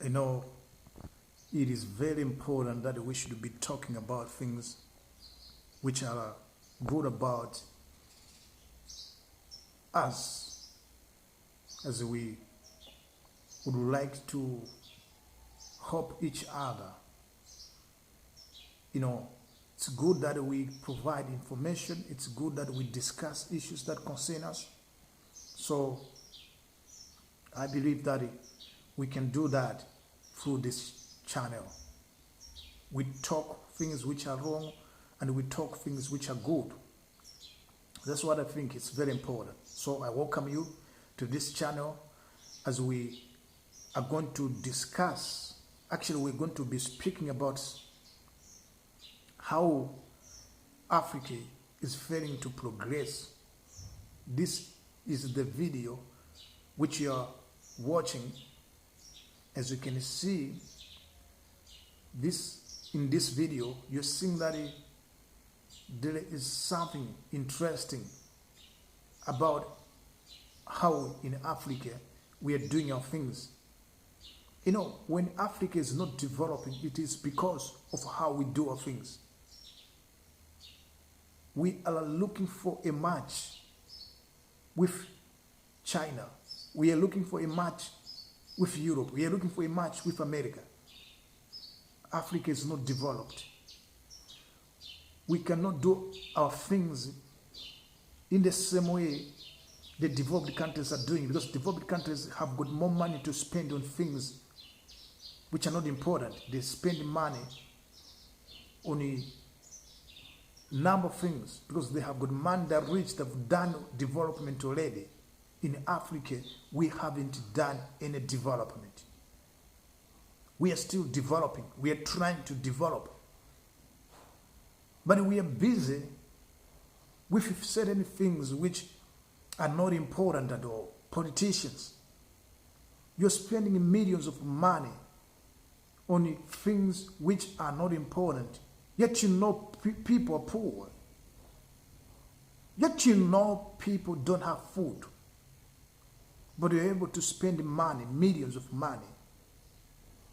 You know, it is very important that we should be talking about things which are good about us, as we would like to help each other. You know, it's good that we provide information. It's good that we discuss issues that concern us. So I believe that we can do that through this channel. We talk things which are wrong and we talk things which are good. That's what I think is very important. So I welcome you to this channel as we are going to discuss. Actually, we're going to be speaking about how Africa is failing to progress. This is the video which you are watching. As you can see, in this video, you're seeing that there is something interesting about how in Africa we are doing our things. You know, when Africa is not developing, it is because of how we do our things. We are looking for a match with China. We are looking for a match with Europe. We are looking for a match with America. Africa is not developed. We cannot do our things in the same way the developed countries are doing, because developed countries have got more money to spend on things which are not important. They spend money on a number of things because they have got money that rich, they've done development already. In Africa, we haven't done any development. We are still developing. We are trying to develop. But we are busy with certain things which are not important at all. Politicians, you're spending millions of money on things which are not important. Yet you know people are poor. Yet you know people don't have food. But you're able to spend money, millions of money,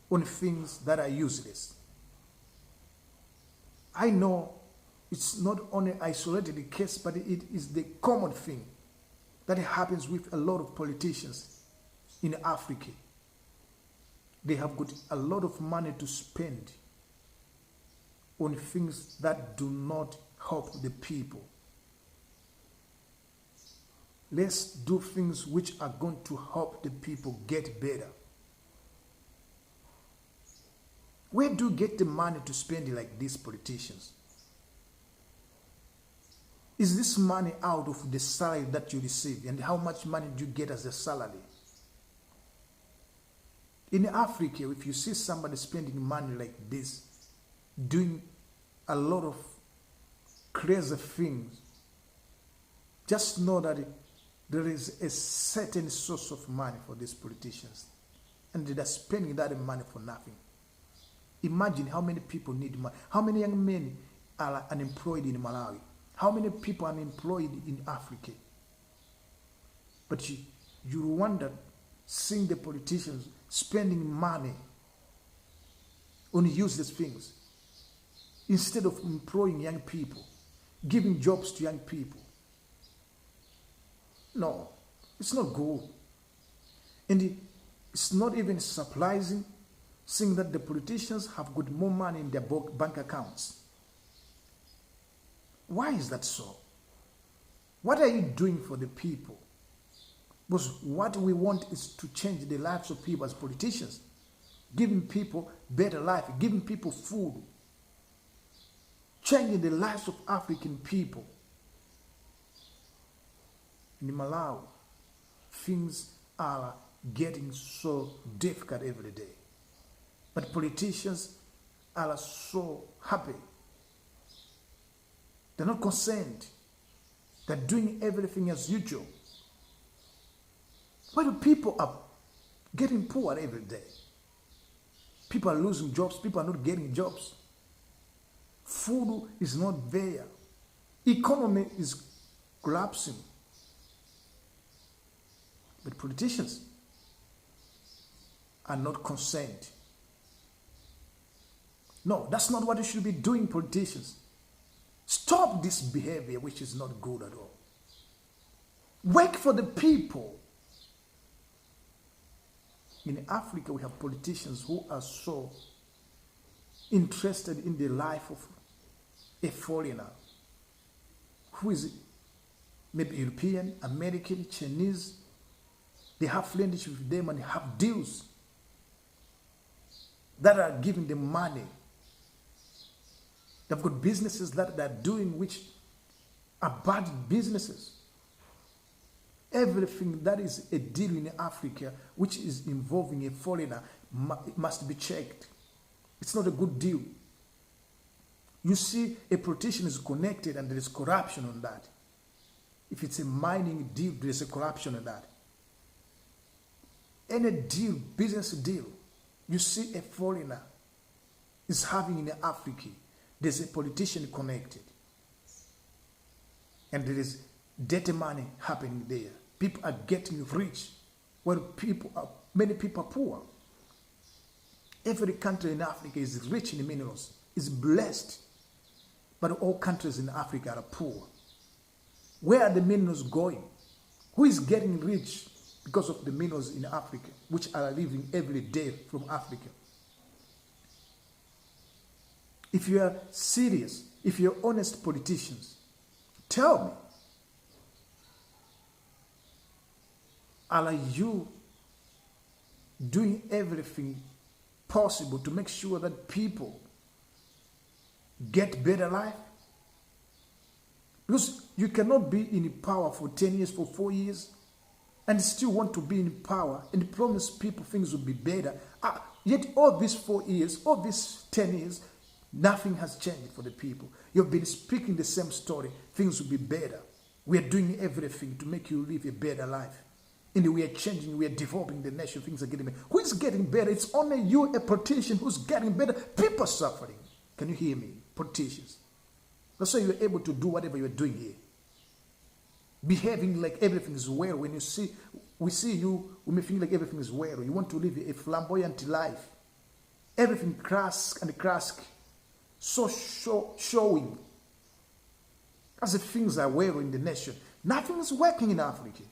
on things that are useless. I know it's not only isolated case, but it is the common thing that happens with a lot of politicians in Africa. They have got a lot of money to spend on things that do not help the people. Let's do things which are going to help the people get better. Where do you get the money to spend like these politicians? Is this money out of the salary that you receive? And how much money do you get as a salary? In Africa, if you see somebody spending money like this, doing a lot of crazy things, just know that there is a certain source of money for these politicians. And they're spending that money for nothing. Imagine how many people need money. How many young men are unemployed in Malawi? How many people are unemployed in Africa? But you wonder, seeing the politicians spending money on useless things instead of employing young people, giving jobs to young people. No, it's not good. And it's not even surprising seeing that the politicians have got more money in their bank accounts. Why is that so? What are you doing for the people? Because what we want is to change the lives of people as politicians, giving people better life, giving people food, changing the lives of African people. In Malawi, things are getting so difficult every day. But politicians are so happy. They're not concerned. They're doing everything as usual. Why do people are getting poor every day? People are losing jobs. People are not getting jobs. Food is not there. Economy is collapsing. But politicians, are not concerned. No, that's not what you should be doing, politicians. Stop this behavior, which is not good at all. Work for the people. In Africa, we have politicians who are so interested in the life of a foreigner who is maybe European, American, Chinese. They have friendship with them and have deals that are giving them money. They've got businesses that they're doing which are bad businesses. Everything that is a deal in Africa which is involving a foreigner must be checked. It's not a good deal. You see, a politician is connected and there is corruption on that. If it's a mining deal, there is a corruption on that. Any deal, business deal, you see a foreigner is having in Africa, there's a politician connected. And there is dirty money happening there. People are getting rich when many people are poor. Every country in Africa is rich in minerals, is blessed. But all countries in Africa are poor. Where are the minerals going? Who is getting rich because of the minerals in Africa, which are leaving every day from Africa? If you are serious, if you're honest politicians, tell me, are you doing everything possible to make sure that people get better life? Because you cannot be in power for 10 years, for 4 years, and still want to be in power and promise people things will be better. Yet all these 4 years, all these 10 years, nothing has changed for the people. You've been speaking the same story. Things will be better. We are doing everything to make you live a better life. And we are changing, we are developing the nation. Things are getting better. Who is getting better? It's only you, a politician, who's getting better. People are suffering. Can you hear me? Politicians. That's why you're able to do whatever you're doing here. Behaving like everything is well. When we see you, we may think like everything is well. You want to live a flamboyant life. Everything crass and crass. So showing. As if things are well in the nation. Nothing is working in Africa.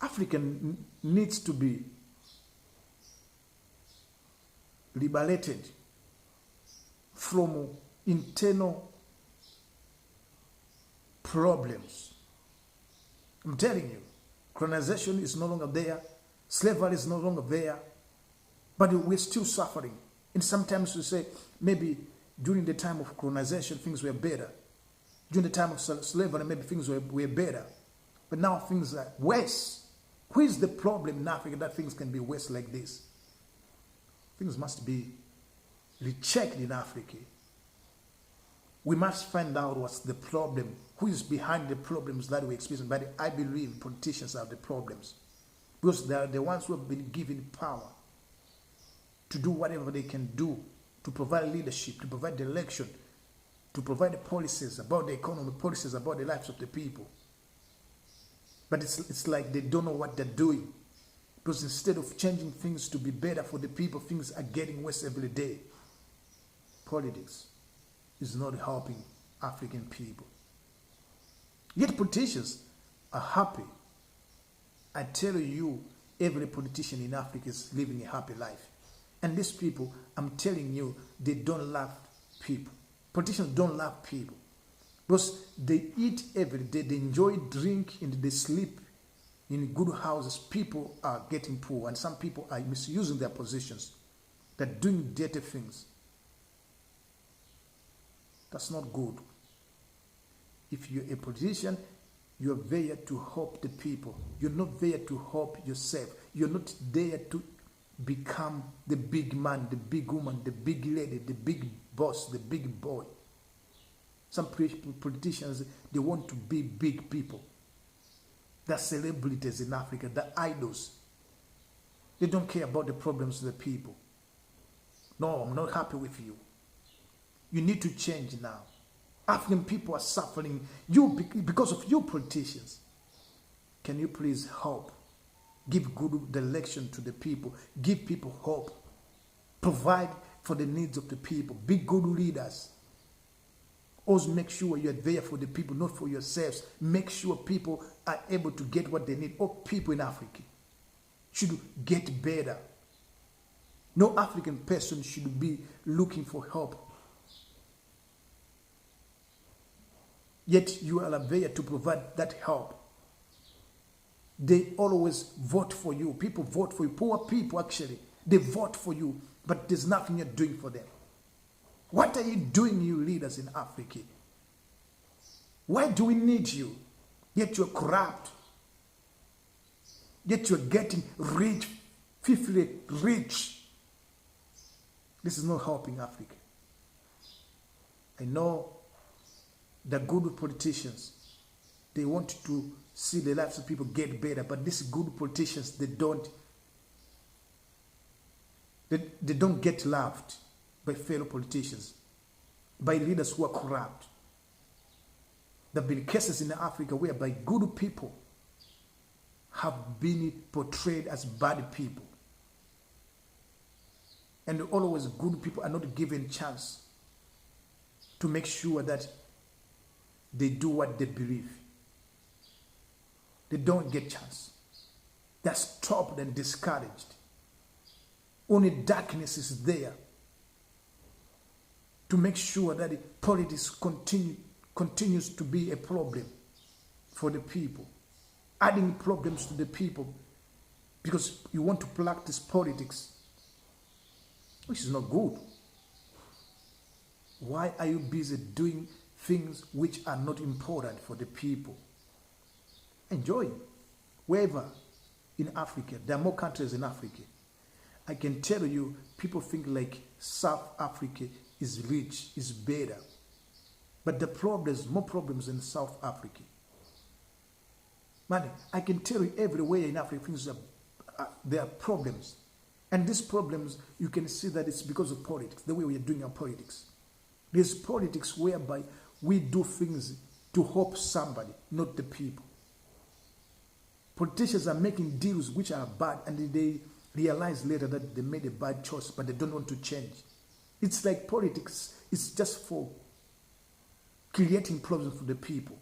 Africa needs to be liberated from internal problems. I'm telling you, colonization is no longer there, slavery is no longer there, but we're still suffering. And sometimes we say, maybe during the time of colonization, things were better. During the time of slavery, maybe things were better. But now things are worse. Who is the problem in Africa that things can be worse like this? Things must be rechecked in Africa. We must find out what's the problem, who is behind the problems that we experience. But I believe politicians are the problems, because they are the ones who have been given power to do whatever they can do, to provide leadership, to provide direction, to provide policies about the economy, policies about the lives of the people. But it's like they don't know what they're doing. Because instead of changing things to be better for the people, things are getting worse every day. Politics is not helping African people. Yet politicians are happy. I tell you, every politician in Africa is living a happy life. And these people, I'm telling you, they don't love people. Politicians don't love people. Because they eat every day, they enjoy drink, and they sleep in good houses. People are getting poor, and some people are misusing their positions. They're doing dirty things. That's not good. If you're a politician, you're there to help the people. You're not there to help yourself. You're not there to become the big man, the big woman, the big lady, the big boss, the big boy. Some politicians, they want to be big people. They're celebrities in Africa, they're idols. They don't care about the problems of the people. No, I'm not happy with you. You need to change now. African people are suffering because of you politicians. Can you please help Give good direction to the people. Give people hope. Provide for the needs of the people. Be good leaders. Always make sure you're there for the people, not for yourselves. Make sure people are able to get what they need. All people in Africa should get better. No African person should be looking for help. Yet you are there to provide that help. They always vote for you. People vote for you. Poor people, actually, they vote for you, but there's nothing you're doing for them. What are you doing, you leaders in Africa? Why do we need you? Yet you're corrupt. Yet you're getting rich, fifthly rich. This is not helping Africa. I know the good politicians, they want to see the lives of people get better, but these good politicians, they don't get loved by fellow politicians, by leaders who are corrupt. There have been cases in Africa whereby good people have been portrayed as bad people. And always good people are not given a chance to make sure that they do what they believe. They don't get a chance. They're stopped and discouraged. Only darkness is there to make sure that politics continues to be a problem for the people, adding problems to the people because you want to practice politics, which is not good. Why are you busy doing things which are not important for the people? Enjoy. Wherever in Africa, there are more countries in Africa. I can tell you, people think like South Africa is rich, is better. But the problems, more problems in South Africa. Man, I can tell you everywhere in Africa, there are problems. And these problems, you can see that it's because of politics, the way we are doing our politics. There's politics whereby we do things to help somebody, not the people. Politicians are making deals which are bad, and they realize later that they made a bad choice, but they don't want to change. It's like politics is just for creating problems for the people.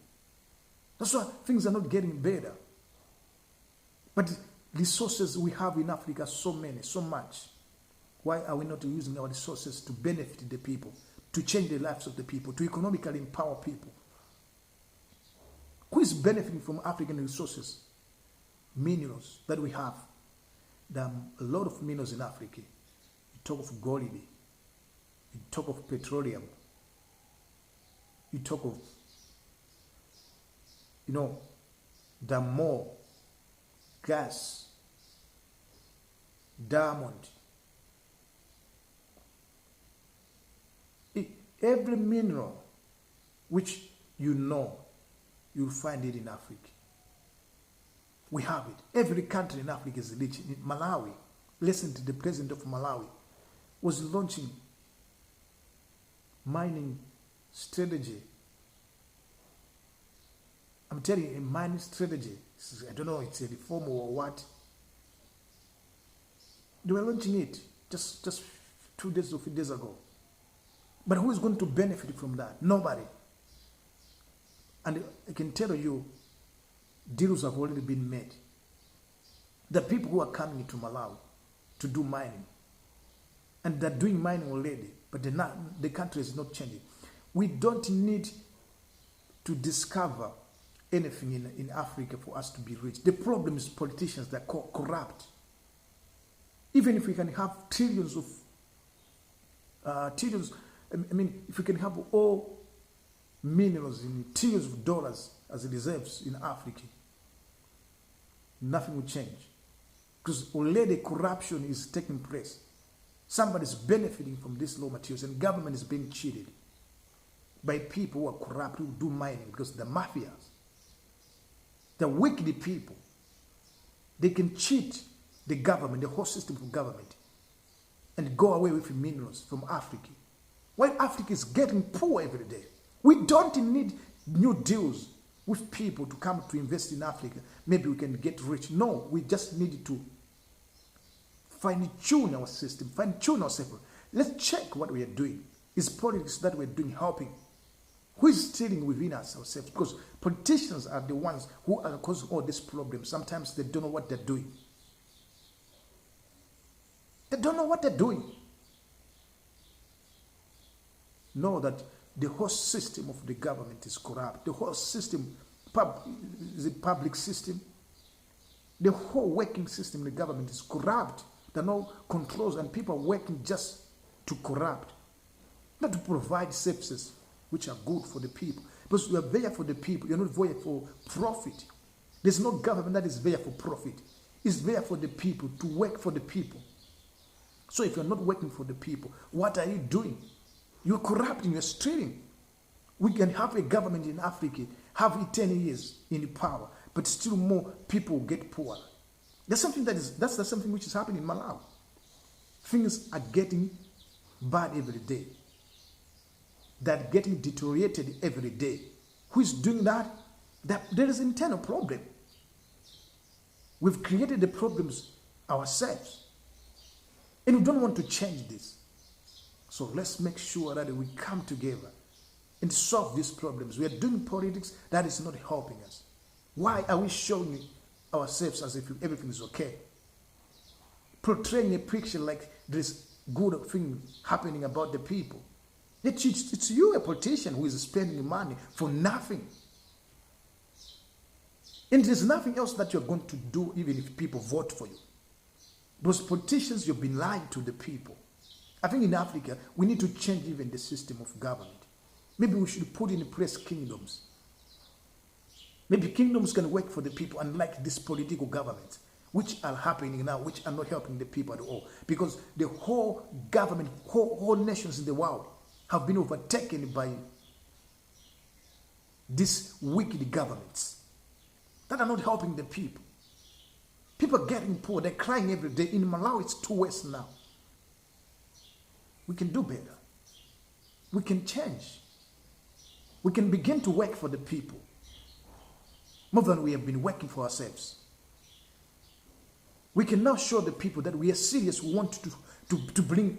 That's why things are not getting better. But resources we have in Africa are so many, so much. Why are we not using our resources to benefit the people, to change the lives of the people, to economically empower people? Who is benefiting from African resources? Minerals that we have. There are a lot of minerals in Africa. You talk of gold, you talk of petroleum, you talk of, there are more gas, diamond. Every mineral which you'll find it in Africa. We have it. Every country in Africa is rich. In Malawi, listen to the president of Malawi, was launching mining strategy. I'm telling you, a mining strategy. I don't know, it's a reform or what. They were launching it just 2 days or 3 days ago. But who is going to benefit from that? Nobody. And I can tell you, deals have already been made. The people who are coming into Malawi to do mining, and they're doing mining already, but the country is not changing. We don't need to discover anything in Africa for us to be rich. The problem is politicians that are corrupt. Even if we can have trillions, if we can have all minerals in trillions of dollars as reserves in Africa, nothing will change. Because already corruption is taking place. Somebody is benefiting from these raw materials, and government is being cheated by people who are corrupt, who do mining, because the mafias, the wicked people, they can cheat the government, the whole system of government, and go away with minerals from Africa. While Africa is getting poor every day. We don't need new deals with people to come to invest in Africa. Maybe we can get rich. No, we just need to fine-tune our system, fine-tune ourselves. Let's check what we are doing. Is politics that we're doing helping? Who is stealing within us ourselves? Because politicians are the ones who are causing all these problems. Sometimes they don't know what they're doing. They don't know what they're doing. Know that the whole system of the government is corrupt. The whole system, the public system, the whole working system in the government is corrupt. There are no controls and people are working just to corrupt. Not to provide services which are good for the people. Because you are there for the people. You're not there for profit. There's no government that is there for profit. It's there for the people, to work for the people. So if you're not working for the people, what are you doing? You're corrupting, you're stealing. We can have a government in Africa, have it 10 years in power, but still more people get poor. That's something that's something which is happening in Malawi. Things are getting bad every day. They're getting deteriorated every day. Who is doing that? There is an internal problem. We've created the problems ourselves. And we don't want to change this. So let's make sure that we come together and solve these problems. We are doing politics that is not helping us. Why are we showing ourselves as if everything is okay? Portraying a picture like there's good thing happening about the people. It's you, a politician, who is spending money for nothing. And there's nothing else that you're going to do even if people vote for you. Those politicians, you've been lying to the people. I think in Africa, we need to change even the system of government. Maybe we should put in place kingdoms. Maybe kingdoms can work for the people, unlike these political governments, which are happening now, which are not helping the people at all. Because the whole government, whole nations in the world have been overtaken by these wicked governments that are not helping the people. People are getting poor. They're crying every day. In Malawi, it's too worse now. We can do better. We can change. We can begin to work for the people more than we have been working for ourselves. We can now show the people that we are serious. We want to bring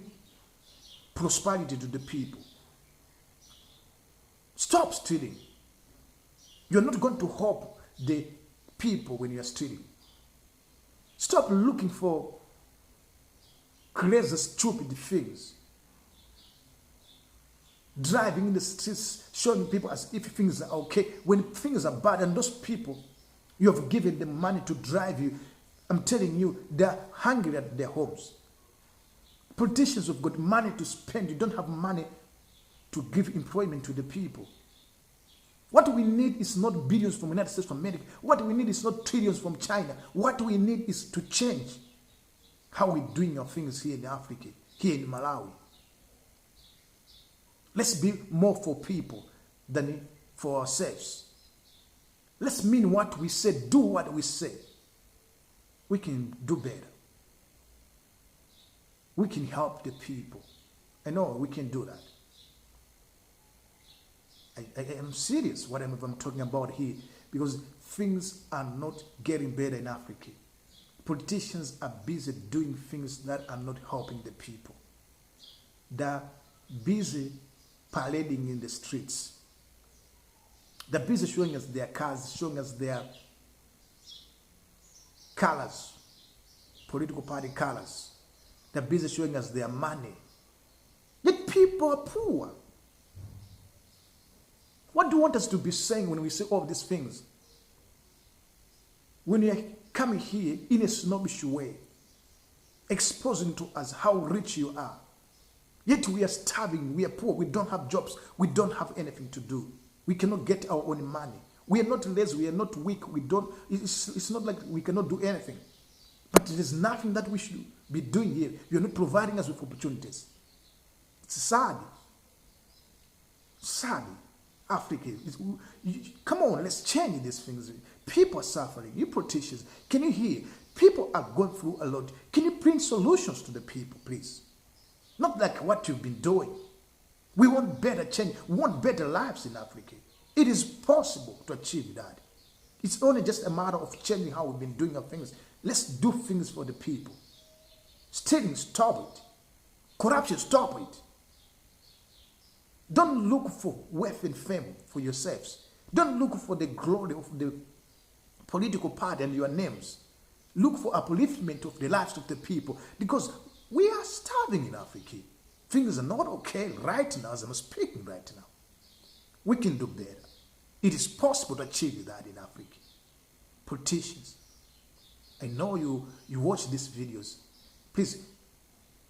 prosperity to the people. Stop stealing. You're not going to help the people when you're stealing. Stop looking for crazy, stupid things. Driving in the streets, showing people as if things are okay, when things are bad, and those people, you have given them money to drive you. I'm telling you, they're hungry at their homes. Politicians have got money to spend. You don't have money to give employment to the people. What we need is not billions from the United States of America. What we need is not trillions from China. What we need is to change how we're doing our things here in Africa, here in Malawi. Let's be more for people than for ourselves. Let's mean what we say, do what we say. We can do better. We can help the people. I know we can do that. I am serious what I'm talking about here, because things are not getting better in Africa. Politicians are busy doing things that are not helping the people. They're busy parading in the streets. They're busy showing us their cars, showing us their colors, political party colors. They're busy showing us their money. Yet people are poor. What do you want us to be saying when we say all these things? When you are coming here in a snobbish way, exposing to us how rich you are, yet we are starving, we are poor, we don't have jobs, we don't have anything to do. We cannot get our own money. We are not lazy, we are not weak, it's not like we cannot do anything. But there is nothing that we should be doing here. You're not providing us with opportunities. It's sad. Sad. Africa. Come on, let's change these things. People are suffering. You politicians, can you hear? People are going through a lot. Can you bring solutions to the people, please? Not like what you've been doing. We want better change. We want better lives in Africa. It is possible to achieve that. It's only just a matter of changing how we've been doing our things. Let's do things for the people. Stealing, stop it. Corruption, stop it. Don't look for wealth and fame for yourselves. Don't look for the glory of the political party and your names. Look for upliftment of the lives of the people, because we are starving in Africa. Things are not okay right now as I'm speaking right now. We can do better. It is possible to achieve that in Africa. Politicians, I know you watch these videos. Please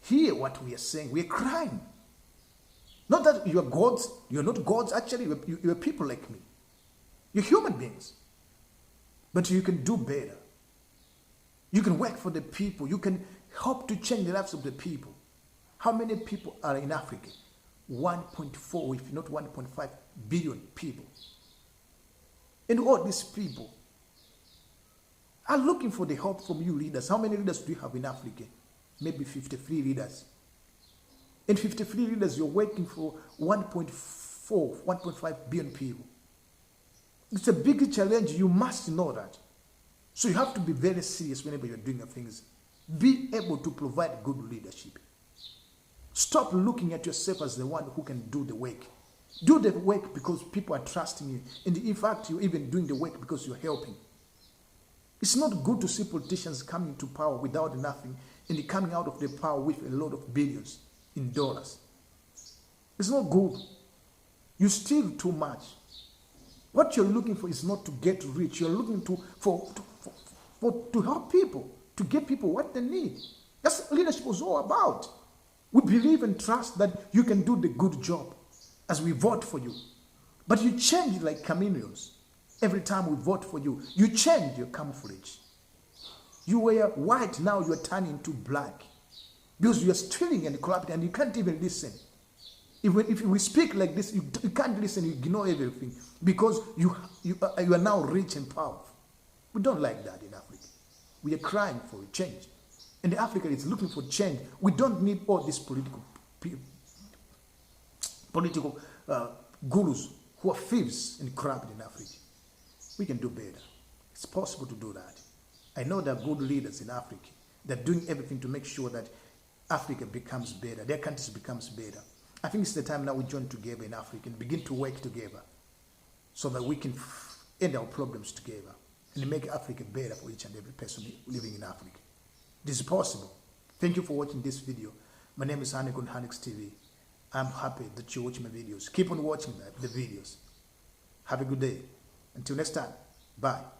hear what we are saying. We are crying. Not that you are gods. You are not gods. Actually, you are people like me. You're human beings. But you can do better. You can work for the people. You can help to change the lives of the people. How many people are in Africa? 1.4, if not 1.5 billion people. And all these people are looking for the help from you leaders. How many leaders do you have in Africa? Maybe 53 leaders. And 53 leaders, you're working for 1.4, 1.5 billion people. It's a big challenge. You must know that. So you have to be very serious whenever you're doing your things. Be able to provide good leadership. Stop looking at yourself as the one who can do the work. Do the work because people are trusting you. And in fact, you're even doing the work because you're helping. It's not good to see politicians coming to power without nothing and coming out of the power with a lot of billions in dollars. It's not good. You steal too much. What you're looking for is not to get rich. You're looking to help people, to give people what they need. That's what leadership was all about. We believe and trust that you can do the good job as we vote for you. But you change like chameleons. Every time we vote for you, you change your camouflage. You were white, now you're turning into black. Because you're stealing and corrupting and you can't even listen. If we speak like this, you can't listen, you ignore everything. Because you are now rich and powerful. We don't like that in Africa. We are crying for a change. And Africa is looking for change. We don't need all these political gurus who are thieves and corrupt in Africa. We can do better. It's possible to do that. I know there are good leaders in Africa. They're doing everything to make sure that Africa becomes better. Their countries becomes better. I think it's the time now we join together in Africa and begin to work together so that we can end our problems together and make Africa better for each and every person living in Africa. This is possible. Thank you for watching this video. My name is Hanik on Hanik's TV. I'm happy that you watch my videos. Keep on watching the videos. Have a good day. Until next time, bye.